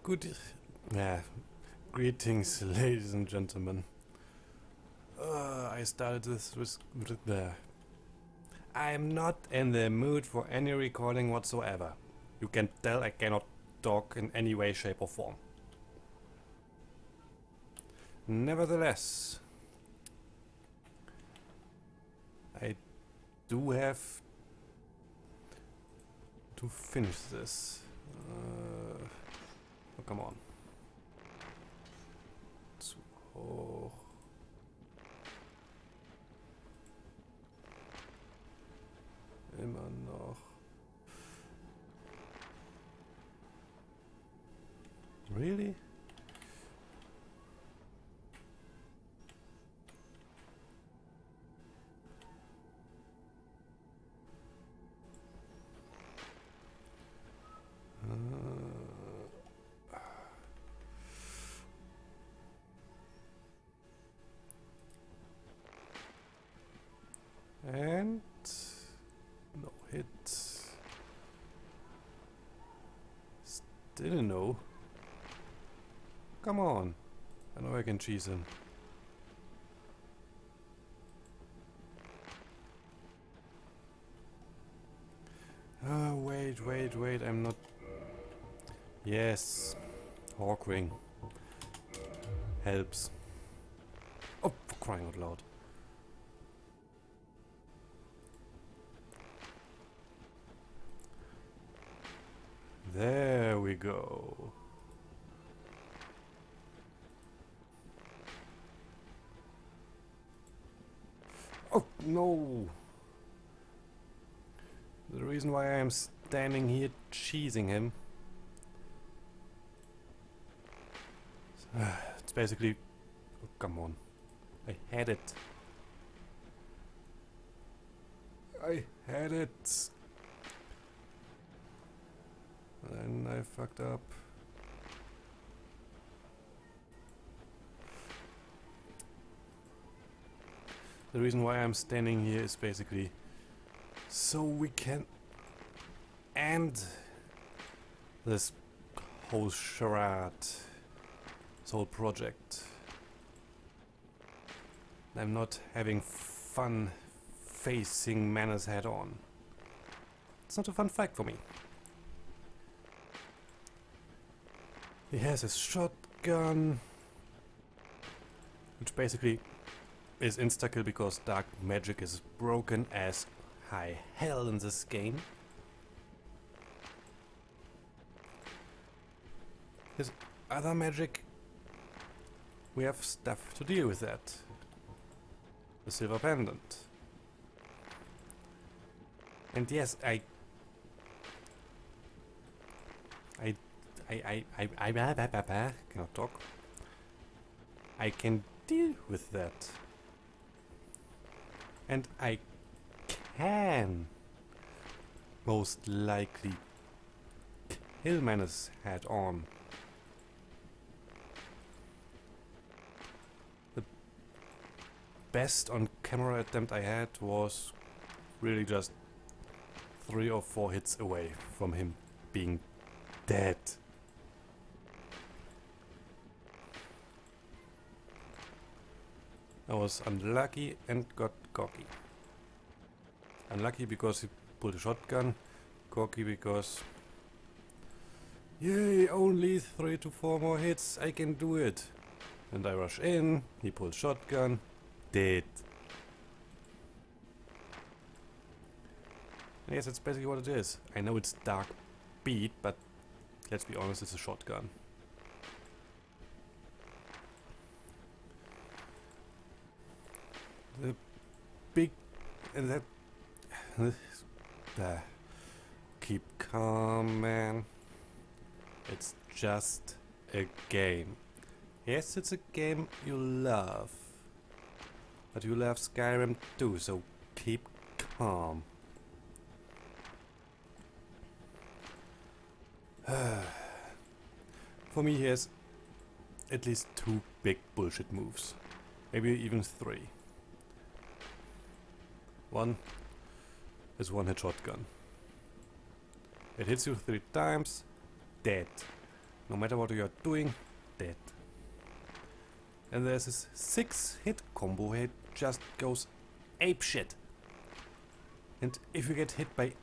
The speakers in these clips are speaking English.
Good. Yeah. Greetings, ladies and gentlemen. I started this with the. I am not in the mood for any recording whatsoever. You can tell I cannot talk in any way, shape, or form. Nevertheless, I do have to finish this. Oh, come on. Zu hoch. Immer noch. Really? And no hit. Still no. Come on. I know I can cheese him. Oh, wait, I'm not... Yes. Hawkwing. Helps. Oh, for crying out loud. There we go. Oh, no! The reason why I am standing here cheesing him. It's basically... Oh, come on. I had it. I had it. And I fucked up. The reason why I'm standing here is basically so we can end this whole charade, this whole project. I'm not having fun facing Menace head on. It's not a fun fight for me. He has his shotgun, which basically is insta-kill because dark magic is broken as high hell in this game. His other magic, we have stuff to deal with that. The silver pendant. And yes, I cannot talk. I can deal with that. And I can most likely kill Menace head on. The best on camera attempt I had was really just 3 or 4 hits away from him being dead. I was unlucky and got cocky. Unlucky because he pulled a shotgun, cocky because... Yay, only 3 to 4 more hits, I can do it. And I rush in, he pulls shotgun, dead. And yes, that's basically what it is. I know it's dark beat, but let's be honest, it's a shotgun. The big... that... keep calm, man. It's just a game. Yes, it's a game you love. But you love Skyrim too, so keep calm. For me, here's at least 2 big bullshit moves. Maybe even 3. One is one-hit shotgun. It hits you 3 times, dead. No matter what you're doing, dead. And there's this 6-hit combo. It just goes ape shit. And if you get hit by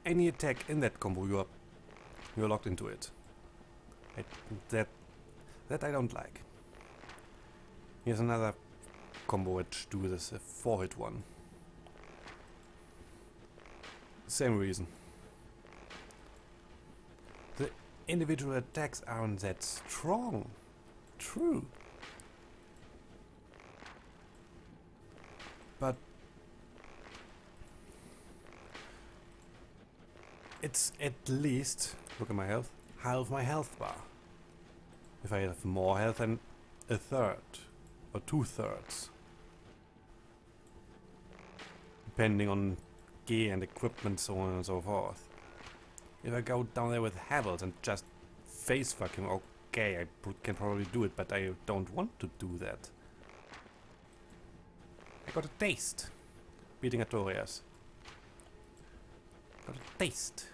any attack in that combo, you're locked into it. That I don't like. Here's another combo which do this, a 4-hit one. Same reason. The individual attacks aren't that strong. True. But it's at least, look at my health, half my health bar. If I have more health than a third or 2/3, depending on gear and equipment, so on and so forth. If I go down there with Havels and just face fuck him, okay, I can probably do it, but I don't want to do that. I got a taste beating Artorias. Got a taste.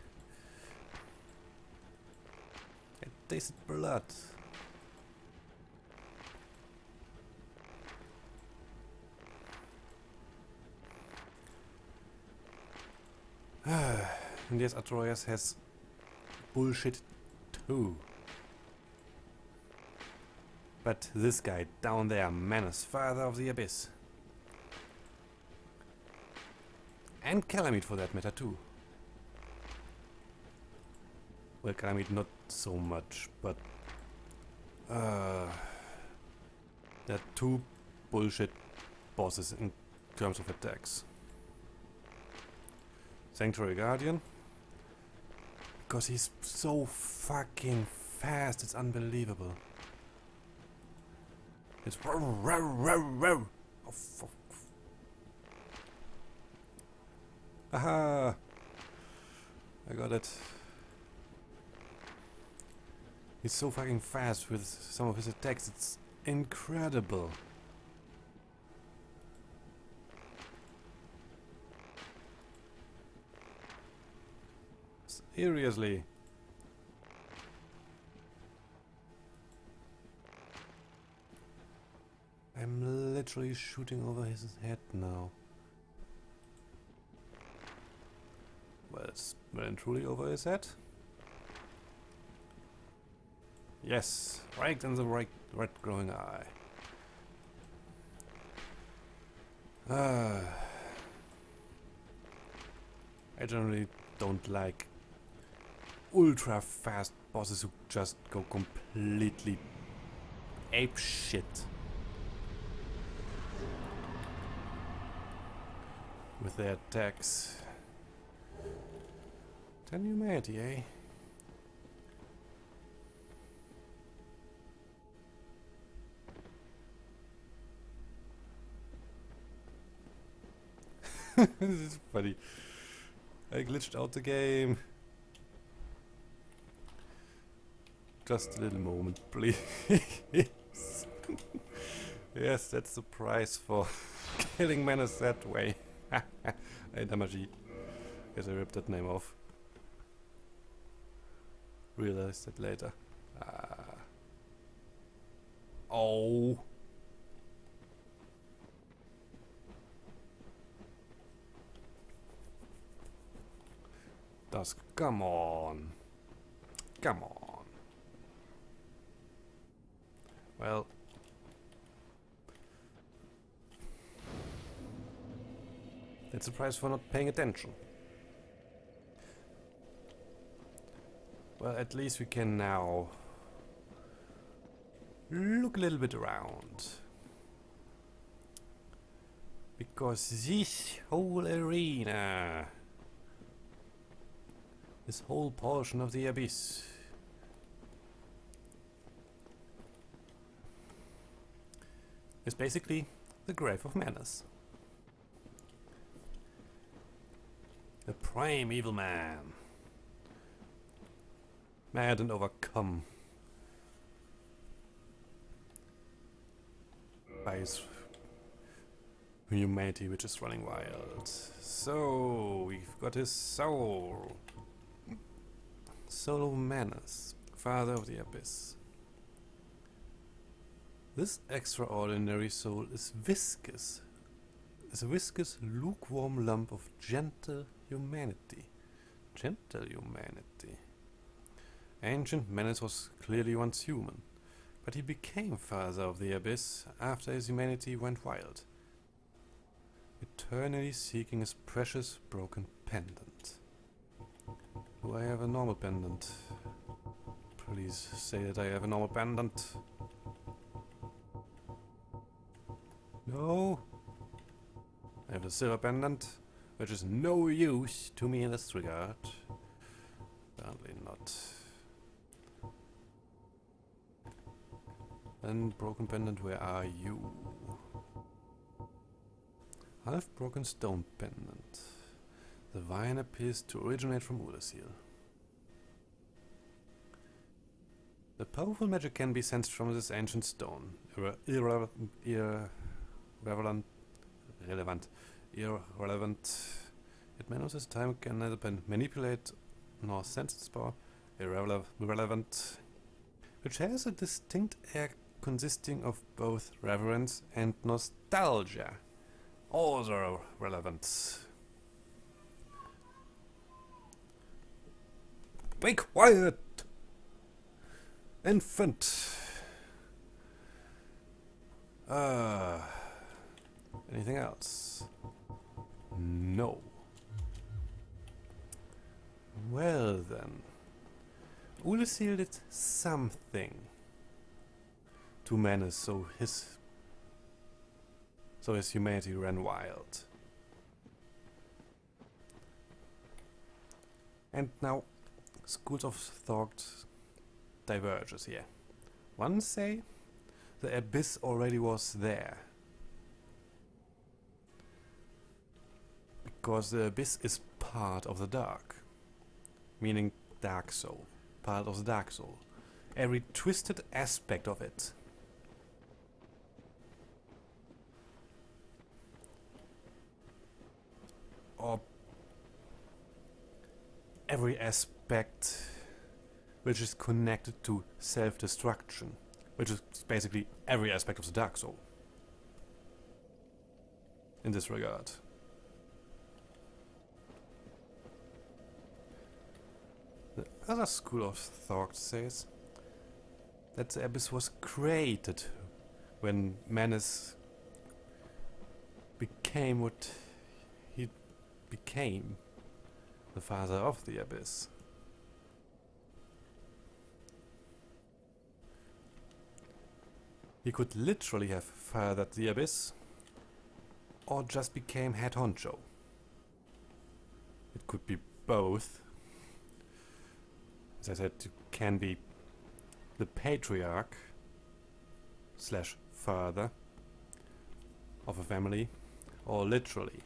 I tasted blood. And yes, Artorias has bullshit too. But this guy down there, Manus, Father of the Abyss. And Calamite for that matter too. Well, Calamite not so much, but there are two bullshit bosses in terms of attacks. Sanctuary Guardian, because he's so fucking fast, it's unbelievable. It's oh, fuck. Aha! I got it. He's so fucking fast with some of his attacks, it's incredible. Seriously. I'm literally shooting over his head now. Well, it's well and truly over his head. Yes, right in the right growing eye. I generally don't like ultra fast bosses who just go completely ape shit with their attacks. 10 humanity, eh? This is funny. I glitched out the game. Just a little moment, please. Yes, that's the price for killing Manus that way. Hey, Damaji. Guess I ripped that name off. Realized that later. Oh. Dusk, come on. Come on. Well. That's a price for not paying attention. Well, at least we can now look a little bit around. Because this whole arena, this whole portion of the abyss, is basically the grave of Manus. The prime evil man. Mad and overcome by his humanity, which is running wild. So we've got his soul. Soul of Manus. Father of the Abyss. This extraordinary soul is viscous. Is a viscous, lukewarm lump of gentle humanity. Gentle humanity. Ancient Manus was clearly once human, but he became Father of the Abyss after his humanity went wild, eternally seeking his precious broken pendant. Do I have a normal pendant? Please say that I have a normal pendant. No. I have a silver pendant, which is no use to me in this regard. Apparently not. Then broken pendant, where are you? Half-broken stone pendant. The vine appears to originate from Oolacile. The powerful magic can be sensed from this ancient stone. Irrelevant. It manages time can neither manipulate nor sense its power. Irrelevant. Which has a distinct air consisting of both reverence and nostalgia. Also relevant. Be quiet! Infant! Anything else? No. Well then. Oolacile did something to Manus so his humanity ran wild. And now schools of thought diverges here. One say the abyss already was there, because the abyss is part of the dark, meaning dark soul, part of the dark soul, every twisted aspect of it. Or every aspect which is connected to self-destruction, which is basically every aspect of the dark soul in this regard. The other school of thought says that the abyss was created when Manus became what he became, the Father of the Abyss. He could literally have fathered the Abyss, or just became head honcho. It could be both. As I said, you can be the patriarch / father of a family, or literally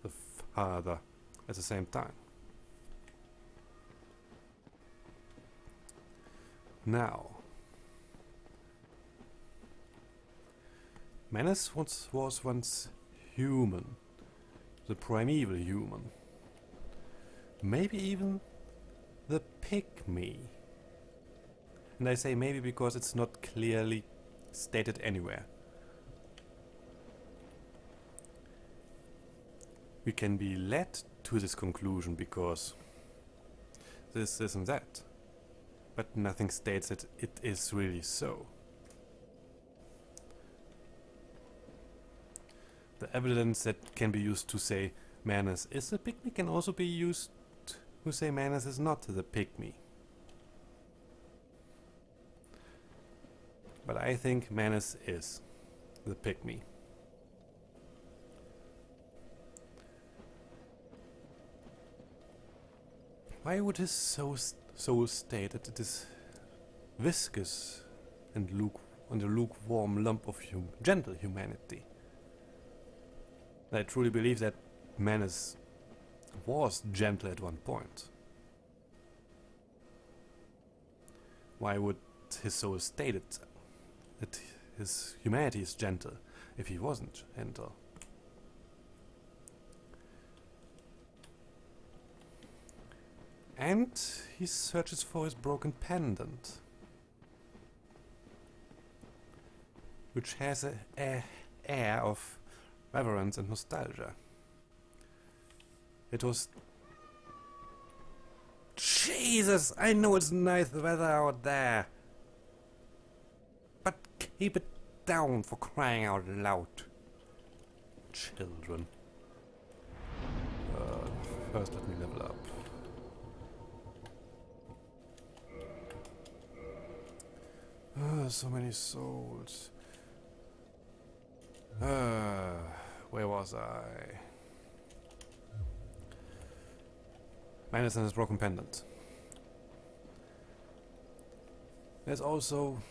the father at the same time. Now, Manus was once human, the primeval human, maybe even the pygmy. And I say maybe because it's not clearly stated anywhere. We can be led to this conclusion because this and that, but nothing states that it is really so. The evidence that can be used to say Manus is a pygmy can also be used to say Manus is not the pygmy. But I think Manus is the pygmy. Why would his soul state that it is viscous and a lukewarm lump of gentle humanity? I truly believe that Manus was gentle at one point. Why would his soul state it, that his humanity is gentle, if he wasn't gentle? And he searches for his broken pendant, which has a air of reverence and nostalgia. It was... Jesus! I know it's nice weather out there, but keep it down, for crying out loud. Children. First let me level up. So many souls. Where was I? Manus and his broken pendant. There's also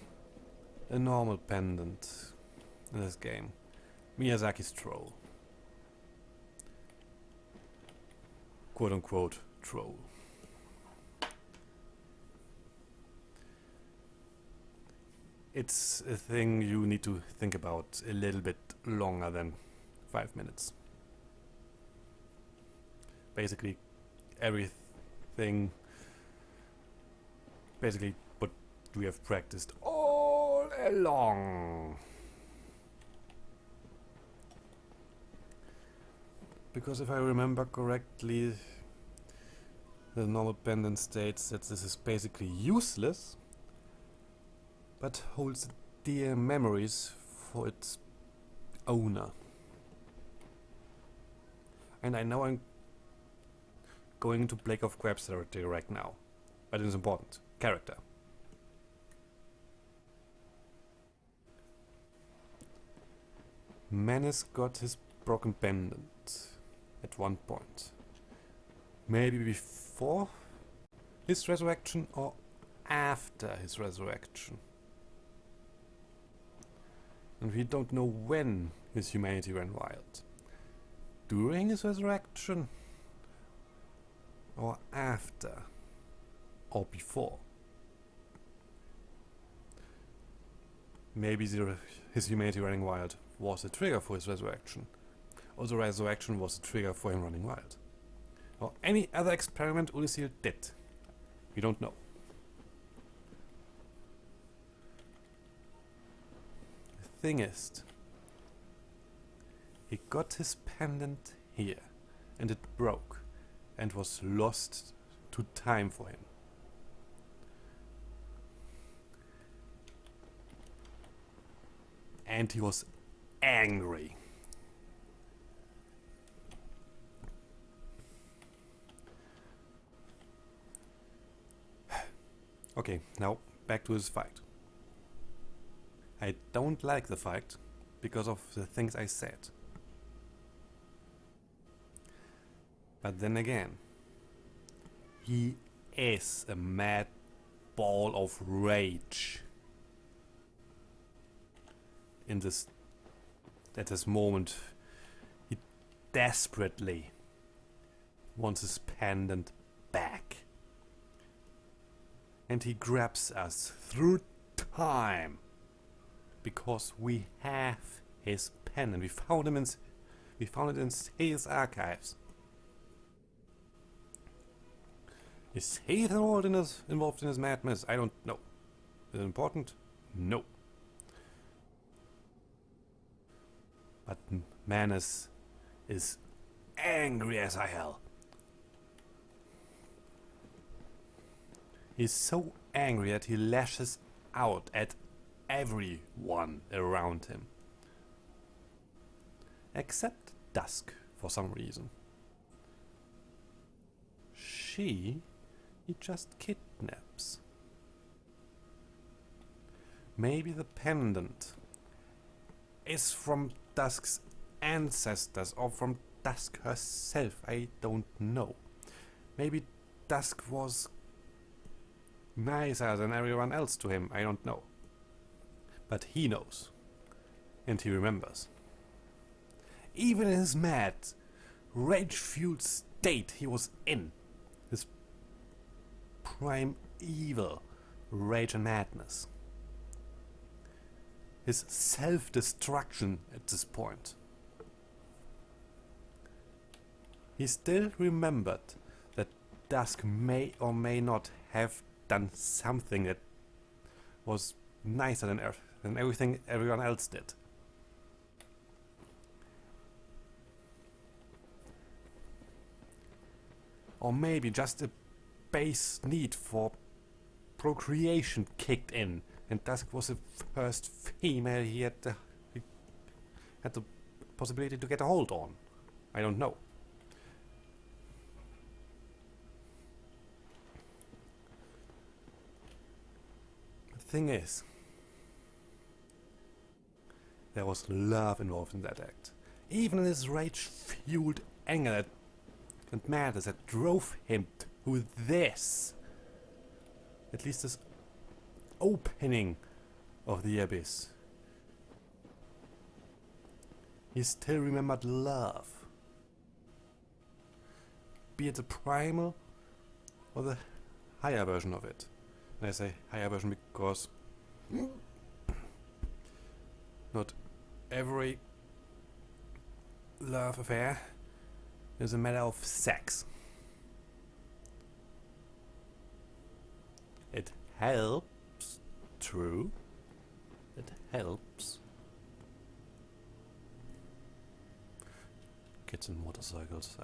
a normal pendant in this game. Miyazaki's troll. Quote unquote troll. It's a thing you need to think about a little bit longer than 5 minutes. Basically everything, basically what we have practiced all along. Because if I remember correctly, the normal pendant states that this is basically useless, but holds dear memories for its owner. And I know I'm going into Plague of Crabs territory right now, but it's important. Character. Manus got his broken pendant at one point. Maybe before his resurrection or after his resurrection. And we don't know when his humanity ran wild. During his resurrection? Or after? Or before? Maybe his humanity running wild was the trigger for his resurrection. Or the resurrection was the trigger for him running wild. Or any other experiment Udecil did. We don't know. The thing is, he got his pendant here, and it broke, and was lost to time for him. And he was angry. Okay, now back to his fight. I don't like the fight because of the things I said. But then again, he is a mad ball of rage. At this moment, he desperately wants his pendant back. And he grabs us through time. Because we have his pendant. We found it in his archives. Is he involved in his madness? I don't know. Is it important? No. But Manus is angry as hell. He's so angry that he lashes out at everyone around him. Except Dusk, for some reason. He just kidnaps. Maybe the pendant is from Dusk's ancestors or from Dusk herself, I don't know. Maybe Dusk was nicer than everyone else to him, I don't know. But he knows. And he remembers. Even in his mad, rage-fueled state he was in, his prime evil, rage and madness, his self-destruction at this point, he still remembered that Dusk may or may not have done something that was nicer than everything everyone else did. Or maybe just a base need for procreation kicked in, and Dusk was the first female he had the possibility to get a hold on. I don't know. The thing is, there was love involved in that act. Even in his rage-fueled anger and madness that drove him to this. At least this opening of the abyss. He still remembered love. Be it the primal or the higher version of it. And I say higher version because not every love affair is a matter of sex. It helps, true. It helps. Kids and motorcycles,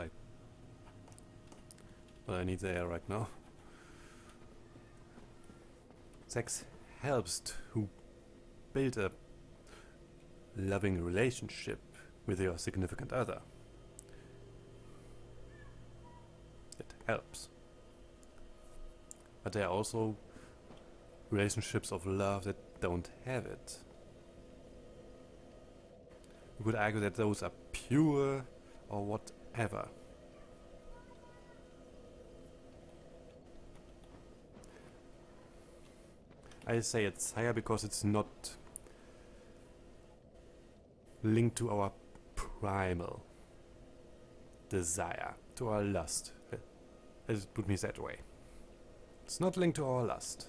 but I need the air right now. Sex helps to build a loving relationship with your significant other. It helps. But there are also relationships of love that don't have it. You could argue that those are pure or whatever. I say it's higher because it's not linked to our primal desire, to our lust. Let's put me that way. It's not linked to our lust.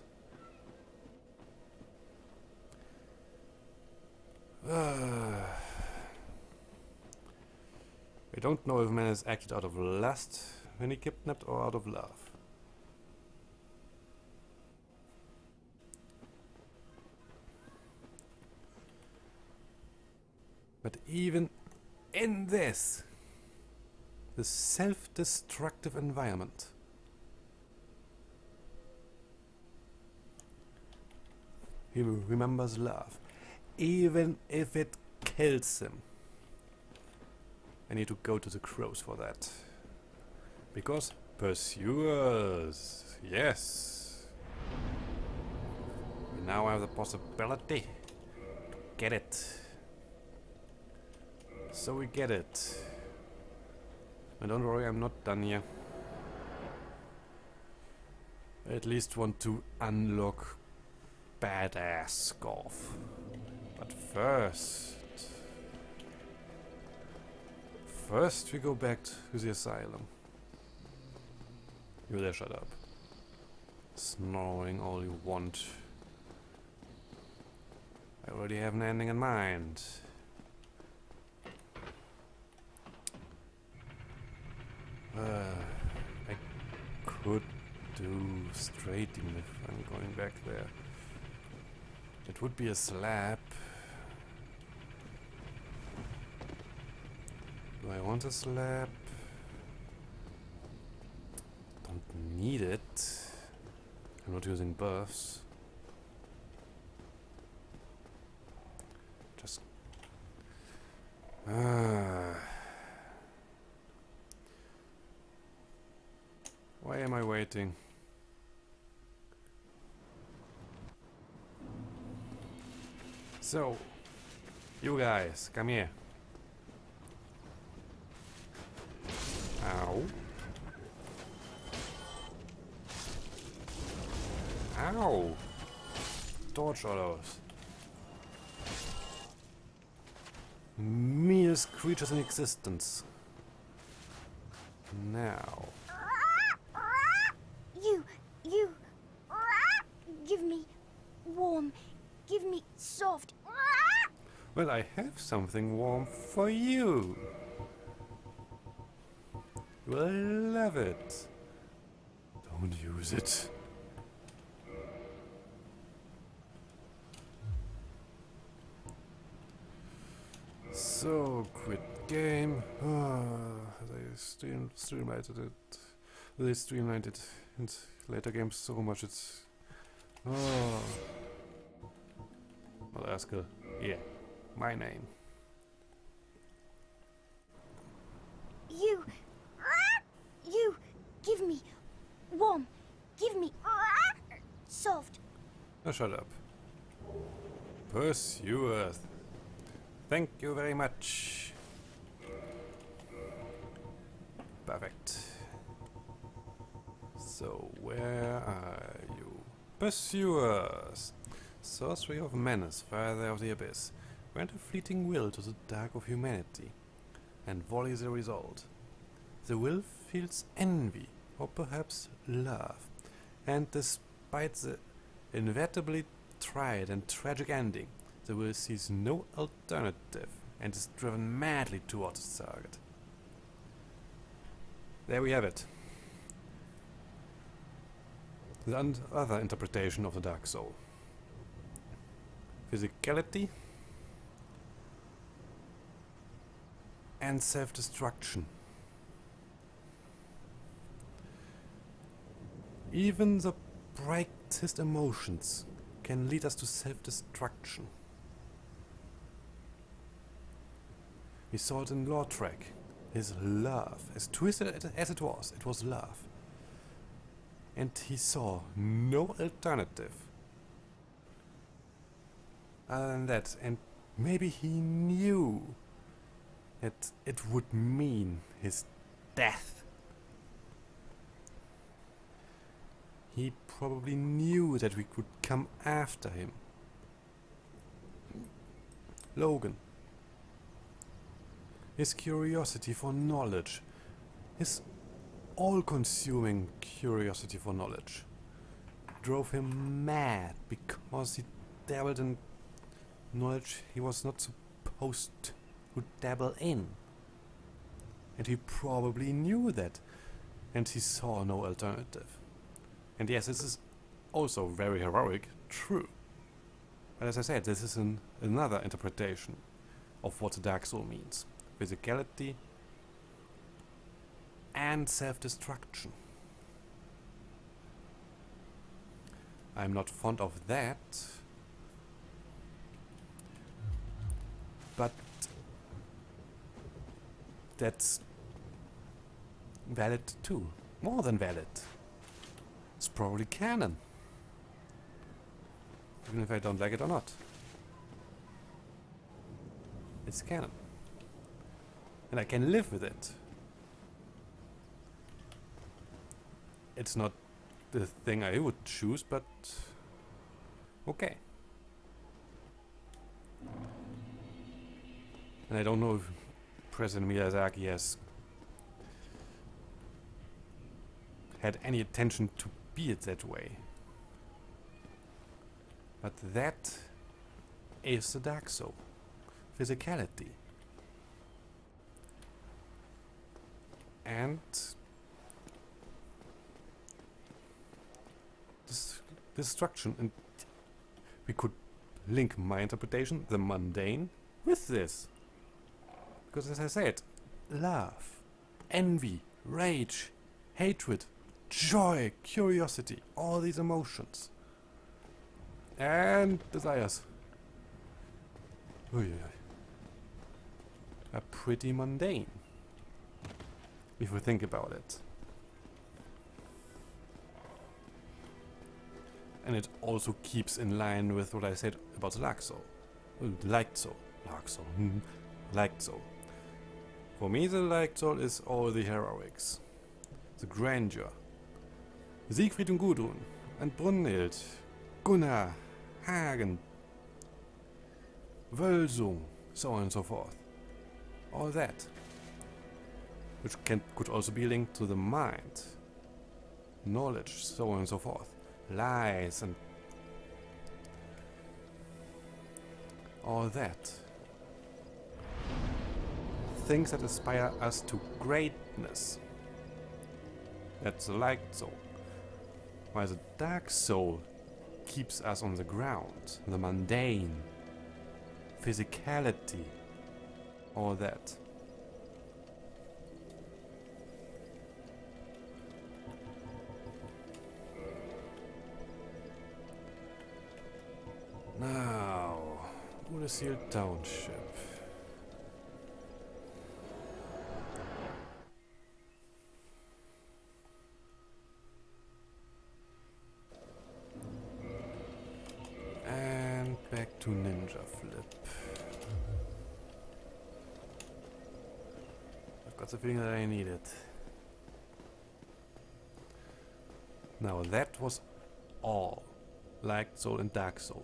I don't know if man has acted out of lust when he kidnapped or out of love. But even in this self-destructive environment, he remembers love, even if it kills him. I need to go to the crows for that. Because pursuers, yes. We now have the possibility to get it. So we get it. And don't worry, I'm not done yet. I at least want to unlock Badass Scarf. But first we go back to the asylum. You there, shut up. Snoring all you want. I already have an ending in mind. I could do straight even if I'm going back there. It would be a slap. Do I want a slap? Don't need it. I'm not using buffs. Just... Why am I waiting? So, you guys, come here. Ow. Ow! Torch autos. Meanest creatures in existence. Now. You. Give me warm. Give me soft. Well, I have something warm for you. You will love it. Don't use it. So, quit game. They streamlined it. They streamlined it in later games so much. It's oh. Alaska. Yeah, my name. You, give me warm, give me soft. Now shut up. Pursuer. Thank you very much. Perfect. So, where are you? Pursuers! Sorcery of Menace, Father of the Abyss. Grant a fleeting will to the dark of humanity, and volley the result. The will feels envy, or perhaps love, and despite the inevitably tried and tragic ending, the will sees no alternative and is driven madly towards its target. There we have it. The other interpretation of the Dark Soul. Physicality and self-destruction. Even the brightest emotions can lead us to self-destruction. We saw it in Lautrec. His love, as twisted as it was love. And he saw no alternative other than that. And maybe he knew that it would mean his death. He probably knew that we could come after him. Logan. His curiosity for knowledge. His all-consuming curiosity for knowledge drove him mad because he dabbled in knowledge he was not supposed to dabble in. And he probably knew that. And he saw no alternative. And yes, this is also very heroic, true. But as I said, this is another interpretation of what the Dark Soul means. Physicality and self-destruction. I'm not fond of that, but that's valid too. More than valid. It's probably canon. Even if I don't like it or not. It's canon. And I can live with it. It's not the thing I would choose, but okay. And I don't know if President Miyazaki has had any intention to be it that way. But that is the Dark Soul. Physicality. And destruction. And we could link my interpretation, the mundane, with this. Because as I said, love, envy, rage, hatred, joy, curiosity, all these emotions. And desires. Are pretty mundane. If we think about it. And it also keeps in line with what I said about the Dark Soul. Light Soul. Dark Soul. Light Soul. For me, the Light Soul is all the heroics. The grandeur. Siegfried und Gudrun. And Brunhild. Gunnar. Hagen. Völsung. So on and so forth. All that. Which could also be linked to the mind. Knowledge. So on and so forth. Lies and all that. Things that inspire us to greatness. That's the Light Soul. while the dark soul keeps us on the ground, the mundane, physicality, all that. Now, Udacil Township. And back to Ninja Flip. I've got the feeling that I need it. Now that was all. Light Soul and Dark Soul.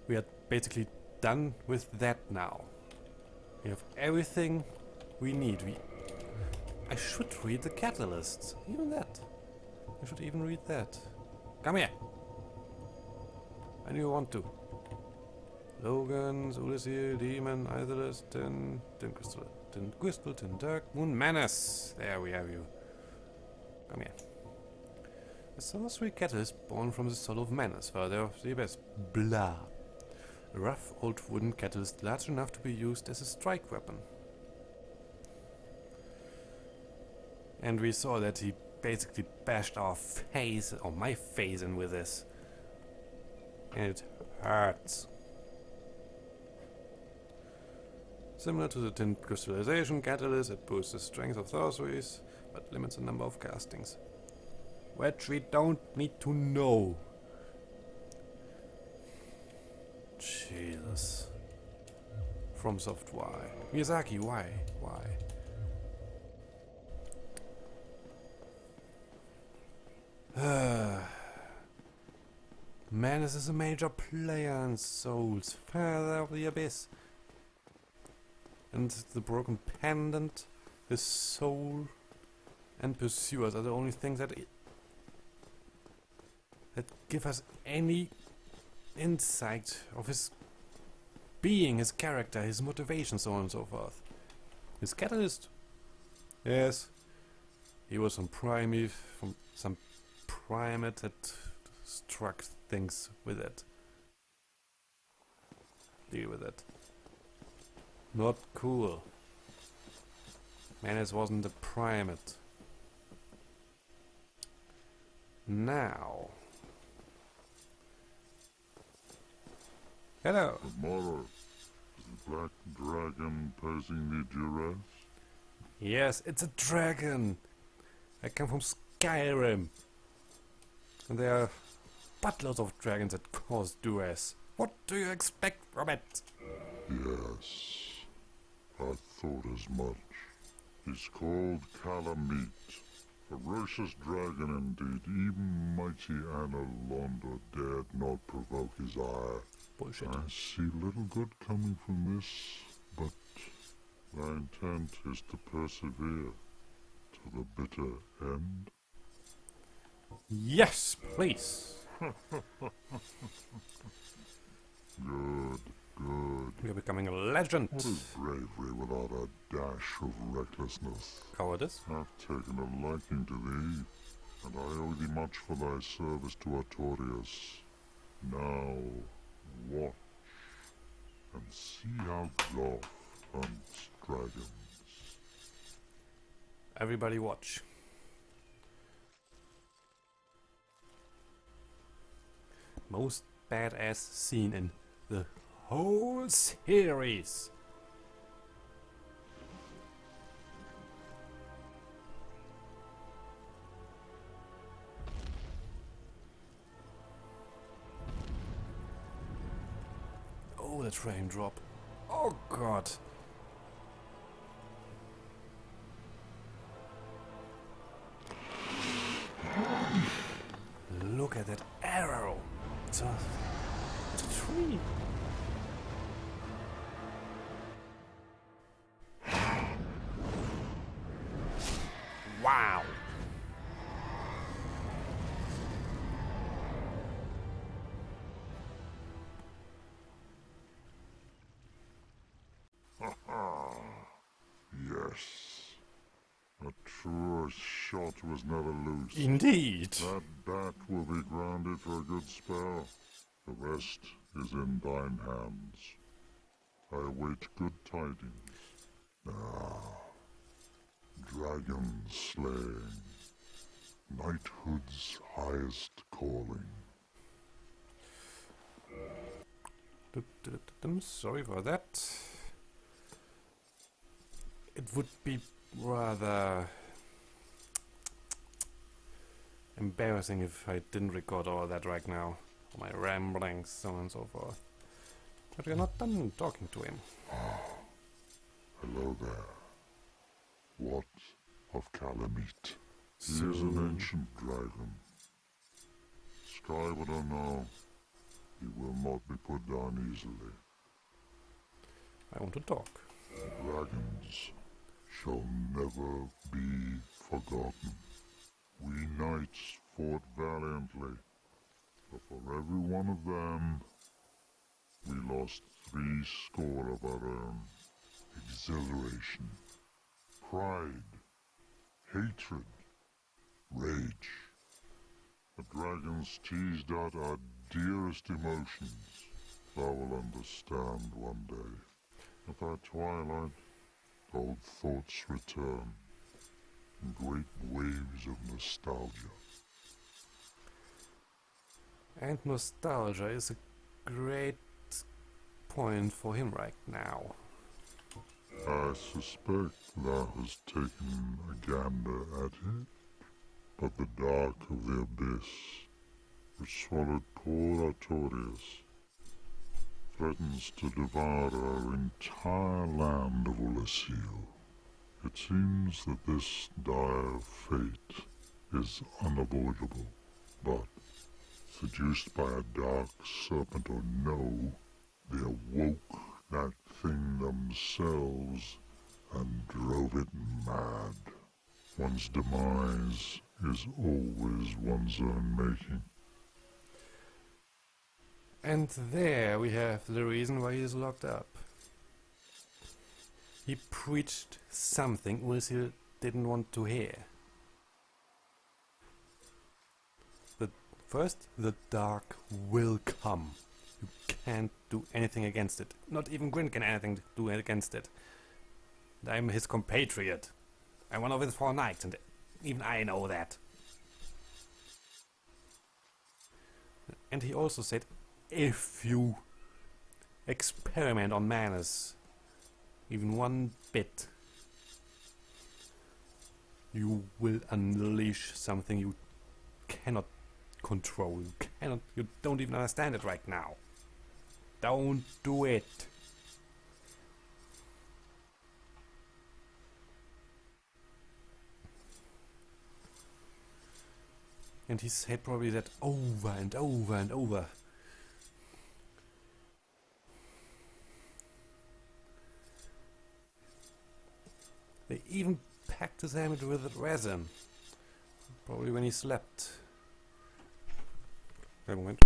We are basically done with that now. We have everything we need. I should read the catalysts. Even that. I should even read that. Come here. I knew you want to. Logan's, Udacil, Demon, Isolus, Tin Crystal, Tin Dark, Moon Menace. There we have you. Come here. The sorcery catalyst born from the soul of Menace, father of the abyss. Blah. A rough old wooden catalyst large enough to be used as a strike weapon. And we saw that he basically bashed our face, or my face, in with this. And it hurts. Similar to the tin crystallization catalyst, it boosts the strength of sorceries, but limits the number of castings. Which we don't need to know. Jesus. FromSoft, why? Miyazaki, why? Why? Menace is a major player in Souls, Father of the Abyss. And the broken pendant, his soul, and pursuers are the only things that give us any insight of his being, his character, his motivation, so on and so forth. His catalyst, yes, he was from some primate that struck things with it. Deal with it. Not cool. Menace wasn't a primate. Now. Hello. Tomorrow, is the black dragon posing the duress? Yes, it's a dragon. I come from Skyrim. And there are buttloads of dragons that cause duress. What do you expect from it? Yes, I thought as much. He's called Calamite. Ferocious dragon indeed. Even mighty Anna Londa dared not provoke his ire. Bullshit. I see little good coming from this, but my intent is to persevere to the bitter end. Yes, please. Good, good. You're becoming a legend. What is bravery without a dash of recklessness? Cowardice. I've taken a liking to thee, and I owe thee much for thy service to Artorias. Now, watch, and see how Goth hunts dragons. Everybody watch. Most badass scene in the whole series. Oh, the frame drop. Oh god. Look at that arrow. It's a tree. Wow. Yes, a true a shot was never loose. Indeed. That bat will be grounded for a good spell. The rest is in thine hands. I await good tidings. Ah, dragon slaying, knighthood's highest calling. I'm sorry for that. It would be rather embarrassing if I didn't record all that right now. All my ramblings, so on and so forth. But we're not done talking to him. Hello there. What of Calamite? He is an ancient dragon. Sky would know. He will not be put down easily. I want to talk. Dragons shall never be forgotten. We knights fought valiantly, but for every one of them, we lost 80 of our own. Exhilaration, pride, hatred, rage. The dragons teased out our dearest emotions. Thou will understand one day. At our twilight, old thoughts return in great waves of nostalgia. And nostalgia is a great point for him right now. I suspect thou hast taken a gander at it, but the dark of the abyss, which swallowed poor Artorias, threatens to devour our entire land of Ulasil. It seems that this dire fate is unavoidable, but seduced by a dark serpent or no, they awoke that thing themselves and drove it mad. One's demise is always one's own making. And there we have the reason why he is locked up. He preached something Ulysses didn't want to hear. First, the dark will come. You can't do anything against it. Not even Gwyn can anything do against it. And I'm his compatriot. I'm one of his 4 knights, and even I know that. And he also said, if you experiment on Manus even one bit, you will unleash something you cannot control. You don't even understand it right now. Don't do it. And he said probably that over and over and over. They even packed his helmet with resin. Probably when he slept. Wait a moment.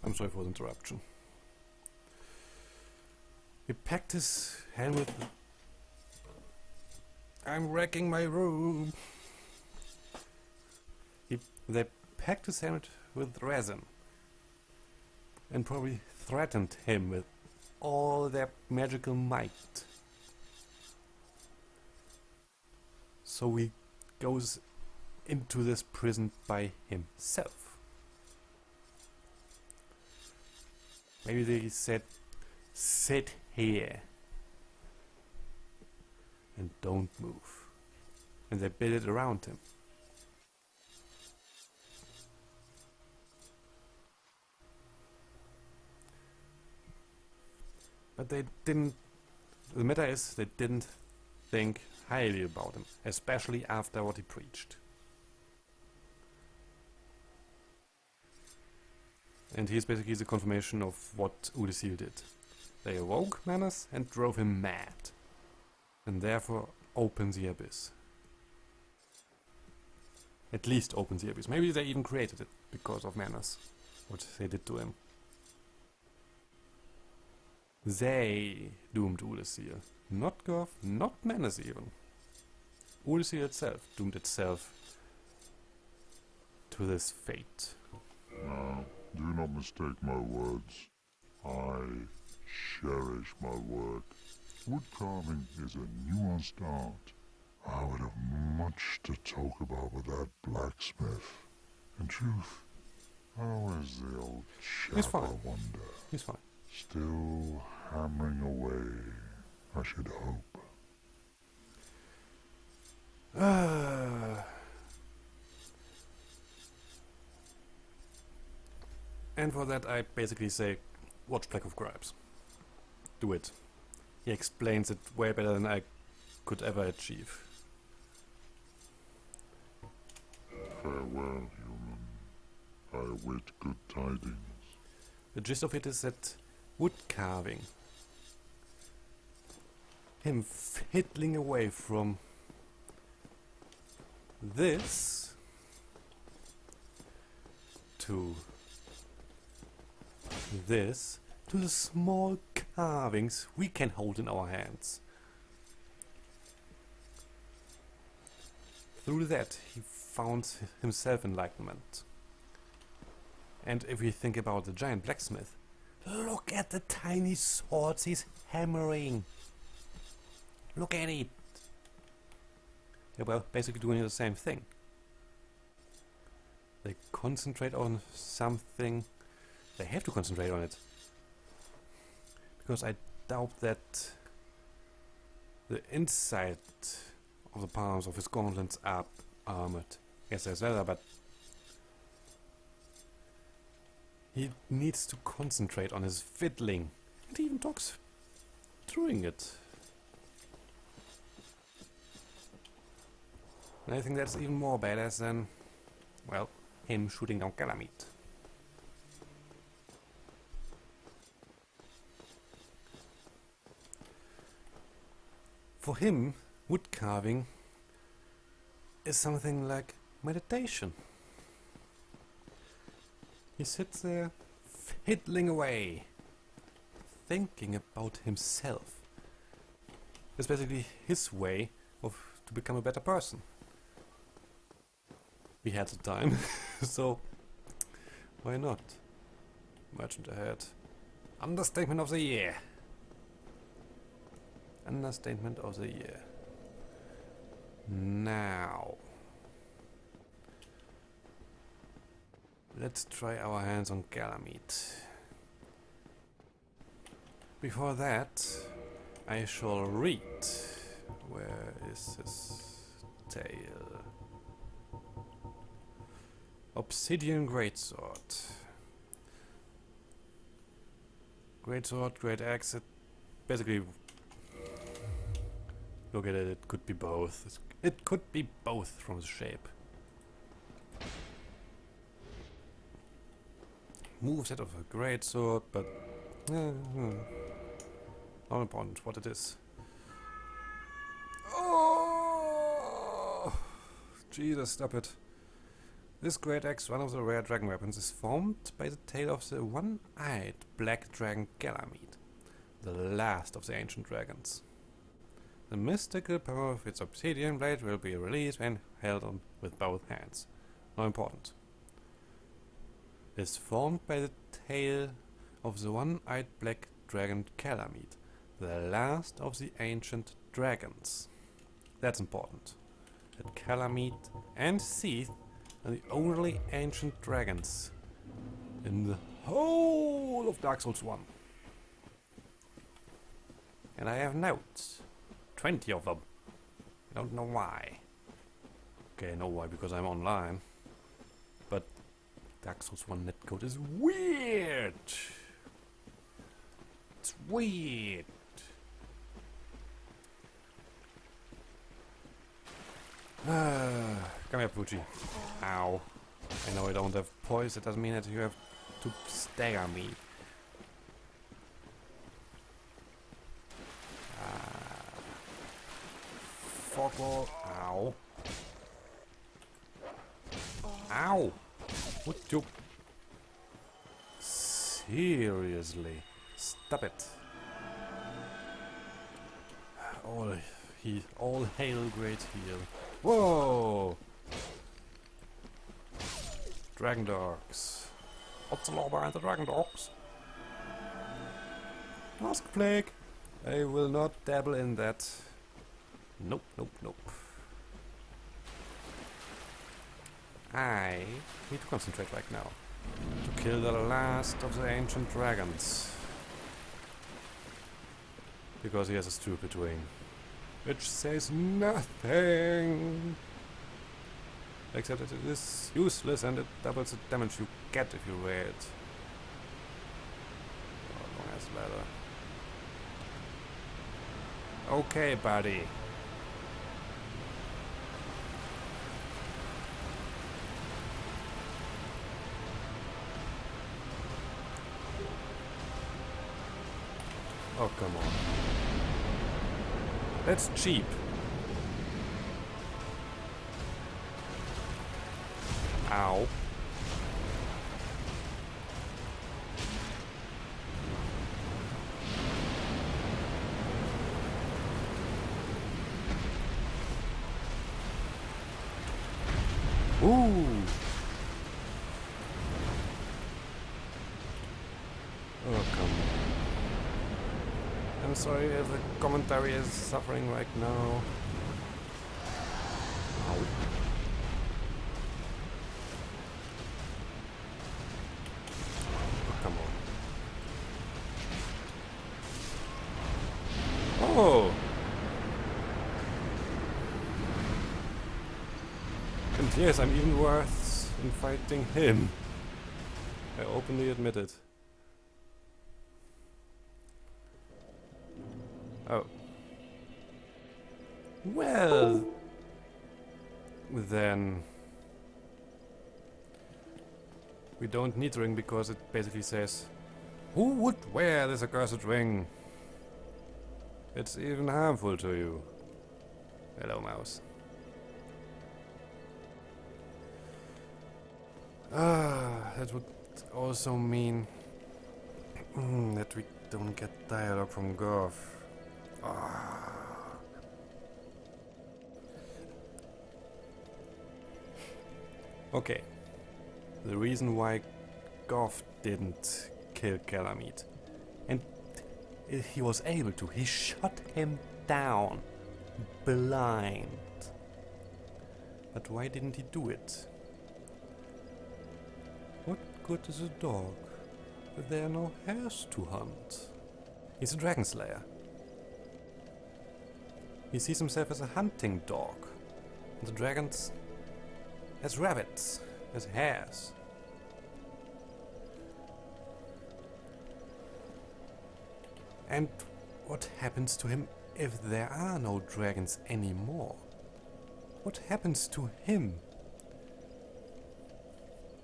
I'm sorry for the interruption. He packed his helmet. I'm wrecking my room. They packed his helmet with resin and probably threatened him with all their magical might. So he goes into this prison by himself. Maybe they said, sit here and don't move. And they built it around him. But they didn't, the matter is, they didn't think highly about him, especially after what he preached. And he's basically the confirmation of what Udecil did. They awoke Manus and drove him mad, and therefore opened the abyss. At least opened the abyss. Maybe they even created it because of Manus, what they did to him. They doomed Ulysses. Not Goth, not Menace even. Ulysses itself doomed itself to this fate. Now, do not mistake my words. I cherish my work. Wood carving is a nuanced art. I would have much to talk about with that blacksmith. In truth, how is the old chap, He's fine. I wonder? He's fine. Still hammering away, I should hope. And for that I basically say, watch Black of Gripes. Do it. He explains it way better than I could ever achieve. Farewell, human. I await good tidings. The gist of it is that wood carving, him fiddling away from this to this to the small carvings we can hold in our hands. Through that he found himself enlightenment. And if we think about the giant blacksmith, look at the tiny swords he's hammering. Look at it. Yeah, well, basically doing the same thing. They concentrate on something. They have to concentrate on it. Because I doubt that the inside of the palms of his gauntlets are armored. Yes, there's leather, but he needs to concentrate on his fiddling. And he even talks doing it. And I think that's even more badass than, well, him shooting down Calamite. For him, wood carving is something like meditation. He sits there, fiddling away, thinking about himself. It's basically his way to become a better person. We had the time, so why not? Merchant ahead. Understatement of the year. Understatement of the year. Now, let's try our hands on Calamite. Before that, I shall read. Where is his tail? Obsidian Greatsword. Greatsword, Great Axe. It basically, look at it, it could be both. It could be both from the shape. Moveset of a Greatsword, but not important what it is. Oh! Jesus, stop it. This great axe, one of the rare dragon weapons, is formed by the tail of the one-eyed black dragon Calamite, the last of the ancient dragons. The mystical power of its obsidian blade will be released when held on with both hands. Not important. Is formed by the tail of the one-eyed black dragon Calamite, the last of the ancient dragons. That's important. That Calamite and Seath are the only ancient dragons in the whole of Dark Souls 1. And I have notes. 20 of them. I don't know why. Okay, I know why, because I'm online. But Dark Souls 1 netcode is weird. It's weird. Come here, Poochie. Ow. I know I don't have poise, it doesn't mean that you have to stagger me. Fogwall. Ow. Ow! Would you... Seriously? Stop it. All hail great heal. Whoa! Dragon dogs. What's the law behind the dragon dogs? Ask Plague. I will not dabble in that. Nope, nope, nope. I need to concentrate right now. To kill the last of the ancient dragons. Because he has a stupid ring. Which says nothing! Except that it is useless and it doubles the damage you get if you wear it. Oh, long ass ladder. Okay, buddy. Oh, come on. That's cheap. Ow. Ooh. Oh, come on. I'm sorry if the commentary is suffering right now. Ow. Oh, come on. Oh! And yes, I'm even worse in fighting him. I openly admit it. Oh. Well, then we don't need the ring because it basically says, who would wear this accursed ring? It's even harmful to you. Hello, mouse. That would also mean that we don't get dialogue from Goff. Okay. The reason why Goff didn't kill Calamite, and he was able to, he shot him down blind. But why didn't he do it? What good is a dog if there are no hares to hunt? He's a dragon slayer. He sees himself as a hunting dog, and the dragons as rabbits, as hares. And what happens to him if there are no dragons anymore? What happens to him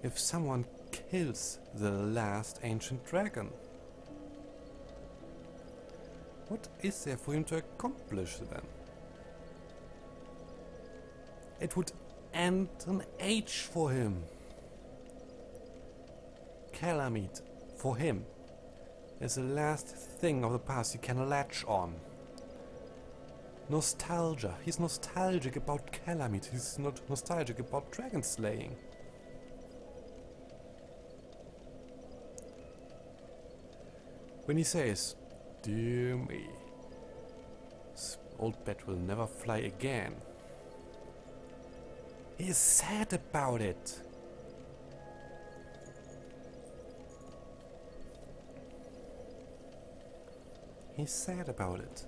if someone kills the last ancient dragon? What is there for him to accomplish then? It would end an age for him. Calamite, for him, is the last thing of the past he can latch on. Nostalgia. He's nostalgic about Calamite. He's not nostalgic about dragon slaying. When he says, "Dear me, this old bat will never fly again," he is sad about it. He's sad about it.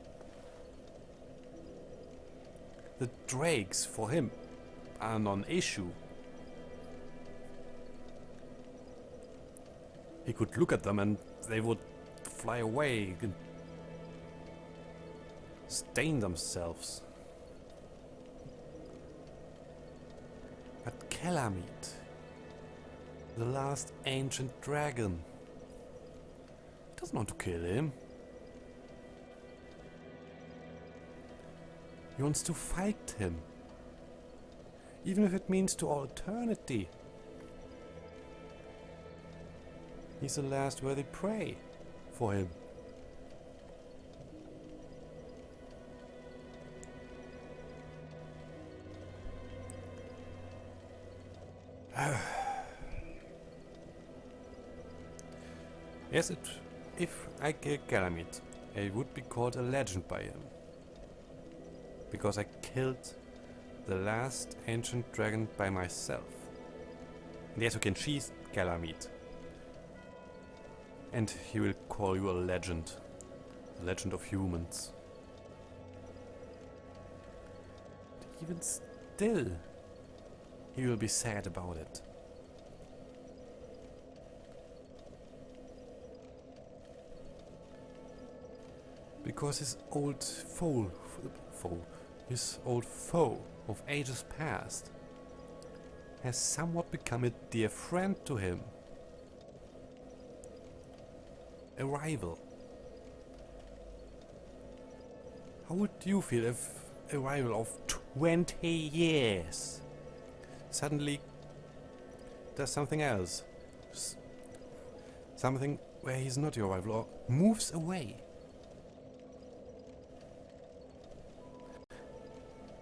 The drakes, for him, are non-issue. He could look at them and they would fly away and stain themselves. But Calamite, the last ancient dragon, doesn't want to kill him. He wants to fight him, even if it means to all eternity. He's the last worthy prey for him. Yes, if I kill Calamite, I would be called a legend by him. Because I killed the last ancient dragon by myself. And yes, you can cheese Calamite. And he will call you a legend. The legend of humans. Even still, he will be sad about it. Because his old foe of ages past has somewhat become a dear friend to him. A rival. How would you feel if a rival of 20 years suddenly does something else? Something where he's not your rival or moves away?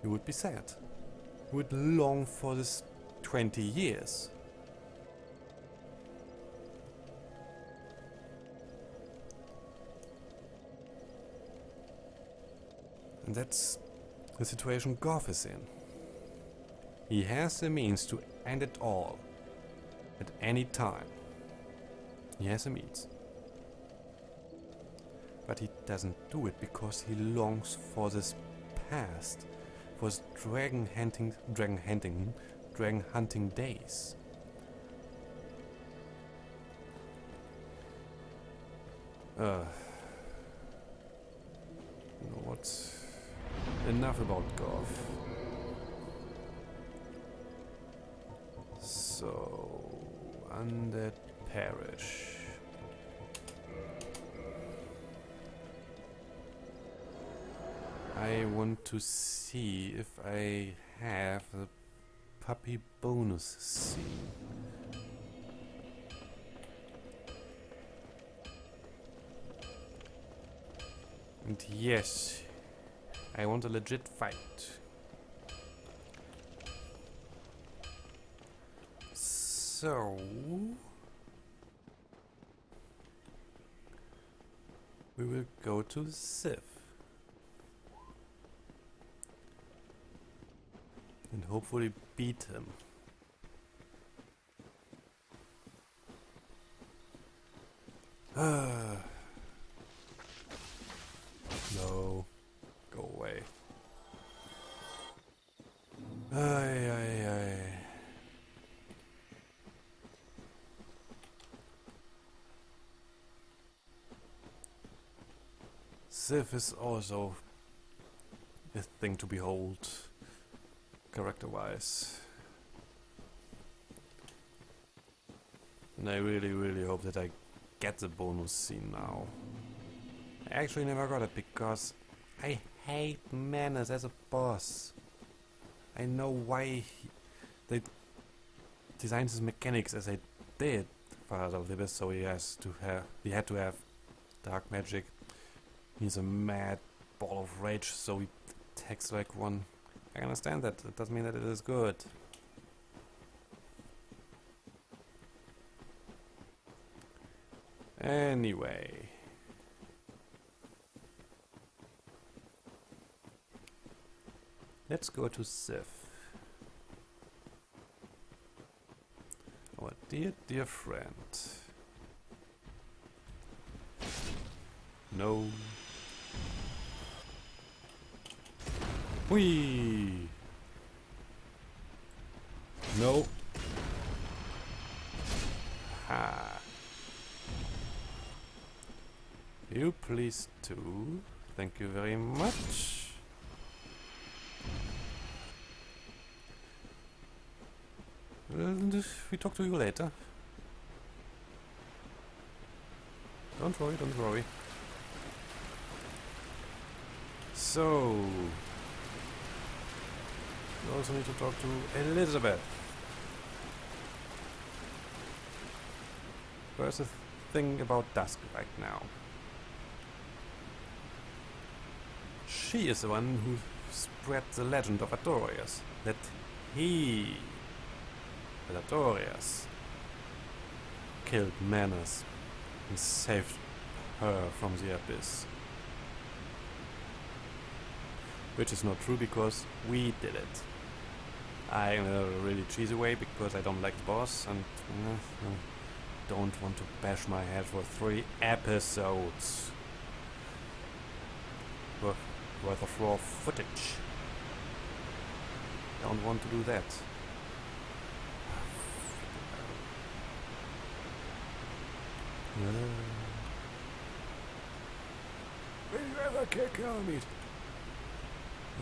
You would be sad. You would long for this 20 years. And that's the situation Goff is in. He has the means to end it all. At any time. He has the means. But he doesn't do it because he longs for this past. For his dragon hunting days. You know what? Enough about Goff. So, Undead Parish. I want to see if I have the puppy bonus scene. And yes, I want a legit fight. So we will go to Sif. And hopefully beat him. No. Go away. Ay. Sif is also a thing to behold. Character-wise. And I really hope that I get the bonus scene now. I actually never got it because I hate Menace as a boss. I know why they designed his mechanics as they did for Heart of the Abyss, so he had to have dark magic. He's a mad ball of rage, so he attacks like one. I understand that. It doesn't mean that it is good. Anyway. Let's go to Sif. Our dear friend. No. Whee! No. Ha. You please too. Thank you very much. We talk to you later. Don't worry. So, we also need to talk to Elizabeth. There's a thing about Dusk right now. She is the one who spread the legend of Artorias. That he that Artorias killed Manus and saved her from the abyss. Which is not true because we did it. I in a really cheesy way because I don't like the boss and don't want to bash my head for 3 episodes worth of raw footage. Don't want to do that. Will you ever kill Calamite?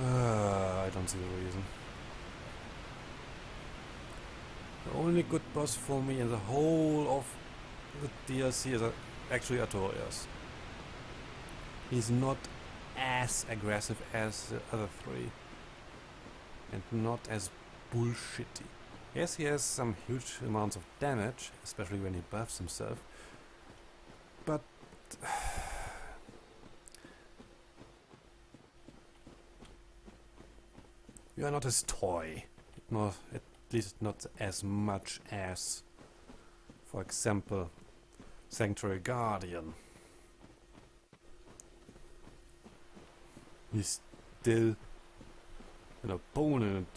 I don't see the reason. The only good boss for me in the whole of the DLC is actually Artorias. He's not as aggressive as the other 3. And not as bullshitty. Yes, he has some huge amounts of damage, especially when he buffs himself. But you are not his toy. No, at least not as much as, for example, Sanctuary Guardian. He's still an opponent.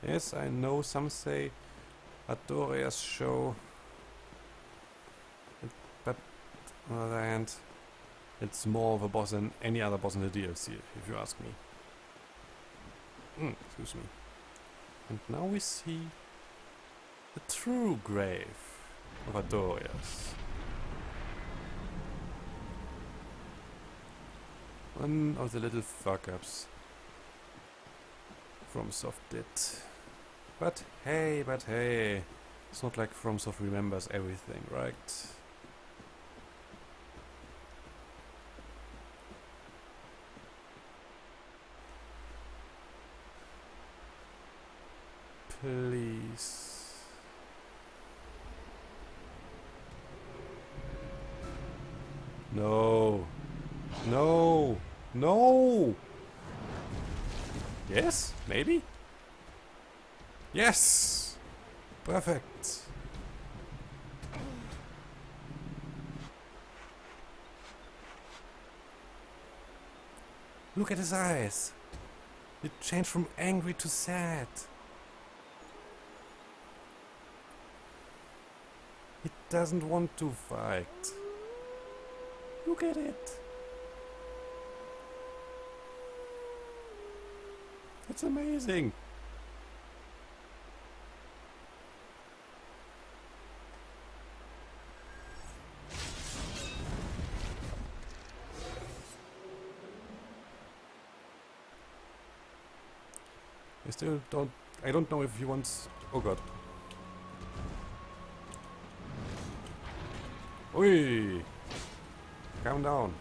Yes, I know some say Artorias show, but on the other hand, it's more of a boss than any other boss in the DLC, if you ask me. Excuse me. And now we see the true grave of Artorias. One of the little fuck-ups FromSoft did. But hey, it's not like FromSoft remembers everything, right? Please. No. No. No. Yes? Maybe? Yes! Perfect. Look at his eyes. It changed from angry to sad. He doesn't want to fight. Look at it. It's amazing. I don't know if he wants... Oh god. Oi! Calm down.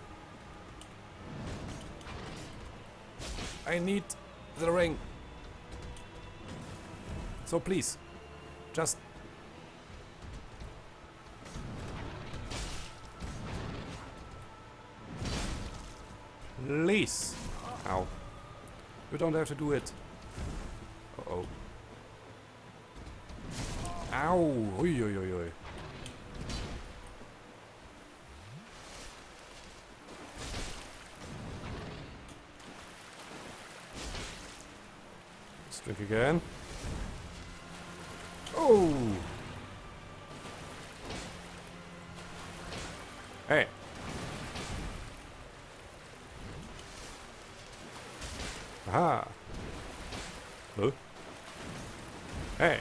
I need the ring. So please, just... Please. Ow. You don't have to do it. Uh-oh. Ow! Oi, oi, oi, oi. Let's drink again. Oh! Hey! Aha! Huh? Hey!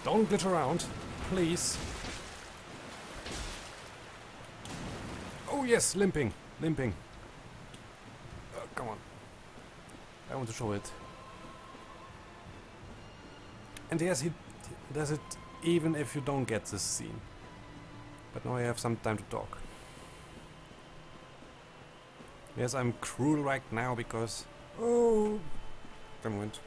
Don't glitch around, please. Oh yes, limping, limping. Come on. I want to show it. And yes, he does it even if you don't get this scene. But now I have some time to talk. Yes, I'm cruel right now because... Oh! Wait a moment.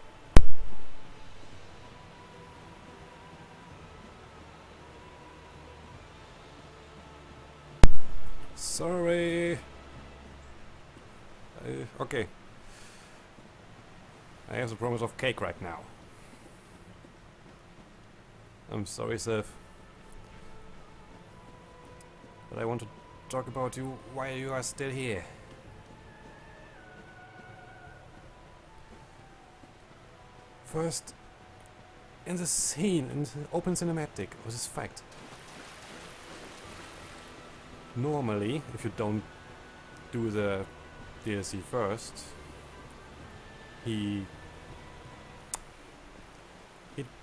Sorry. Okay. I have the promise of cake right now. I'm sorry, Sif. But I want to talk about you while you are still here. First, in the scene, in the open cinematic, was this fact. Normally, if you don't do the DLC first, he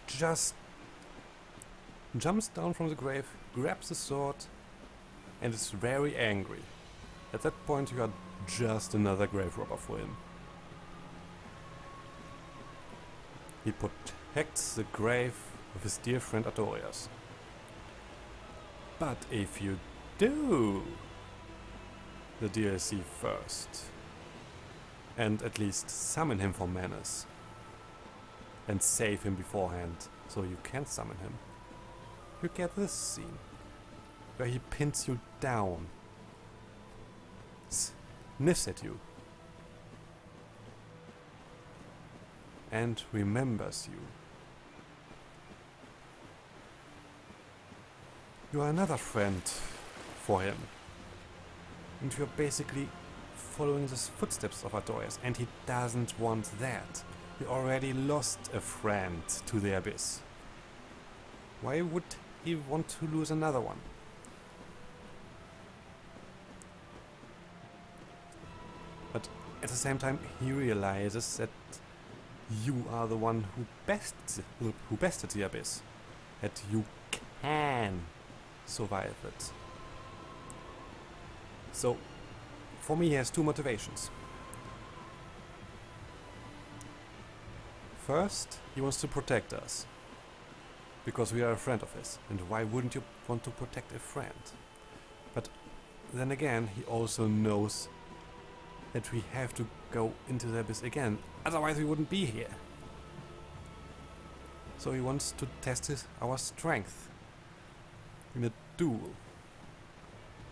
just jumps down from the grave, grabs the sword, and is very angry. At that point, you are just another grave robber for him. He protects the grave of his dear friend Artorias. But if you do the DLC first, and at least summon him for Menace, and save him beforehand so you can summon him, you get this scene where he pins you down, sniffs at you, and remembers you. You are another friend for him, and you're basically following the footsteps of Artorias, and he doesn't want that. He already lost a friend to the Abyss. Why would he want to lose another one? But at the same time, he realizes that you are the one who bested the Abyss. That you can survive it. So, for me, he has two motivations. First, he wants to protect us, because we are a friend of his, and why wouldn't you want to protect a friend? But then again, he also knows that we have to go into the Abyss again, otherwise we wouldn't be here. So he wants to test our strength in a duel.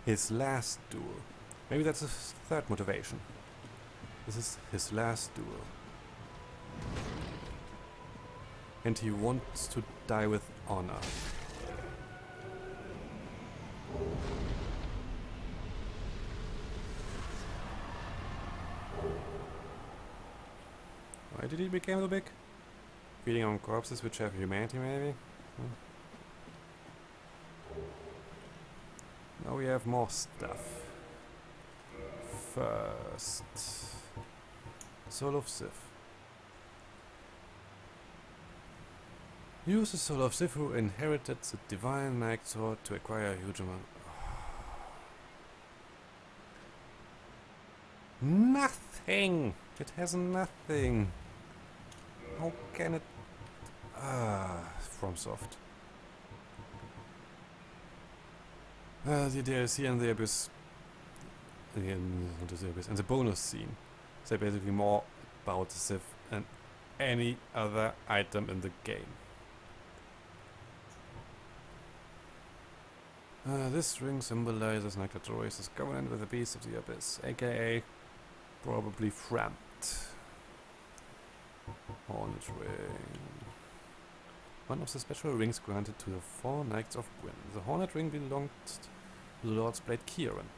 His last duel. Maybe that's his third motivation. This is his last duel. And he wants to die with honor. Why did he become so big? Feeding on corpses which have humanity, maybe? Now we have more stuff. First, Soul of Sif. Use the Soul of Sif who inherited the Divine Knight Sword to acquire a huge amount. Nothing! It has nothing! How can it... FromSoft. The DLC and the Abyss... and the bonus scene. They're basically more about the Sif than any other item in the game. This ring symbolizes Artorias' covenant with the beast of the Abyss, aka probably Frampt. Hornet ring. One of the special rings granted to the 4 Knights of Gwyn. The Hornet ring belonged to the Lord's Blade Kieran.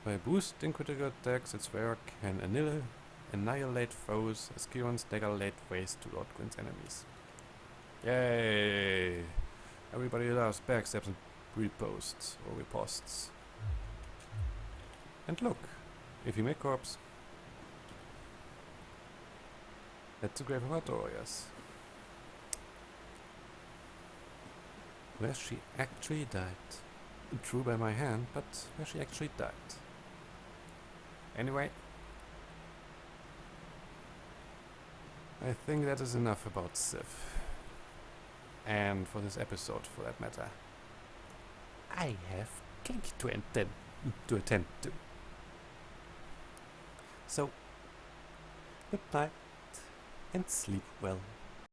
By boosting critical attacks, its wearer can annihilate foes as Kieran's dagger laid waste to Lord Gwyn's enemies. Yay! Everybody loves backstabs and reposts or riposts. And look, if you make corpse, that's the grave of Artorias. Where she actually died. True by my hand, but where she actually died. Anyway, I think that is enough about Sif. And for this episode, for that matter. I have cake to attend to. So, good night and sleep well.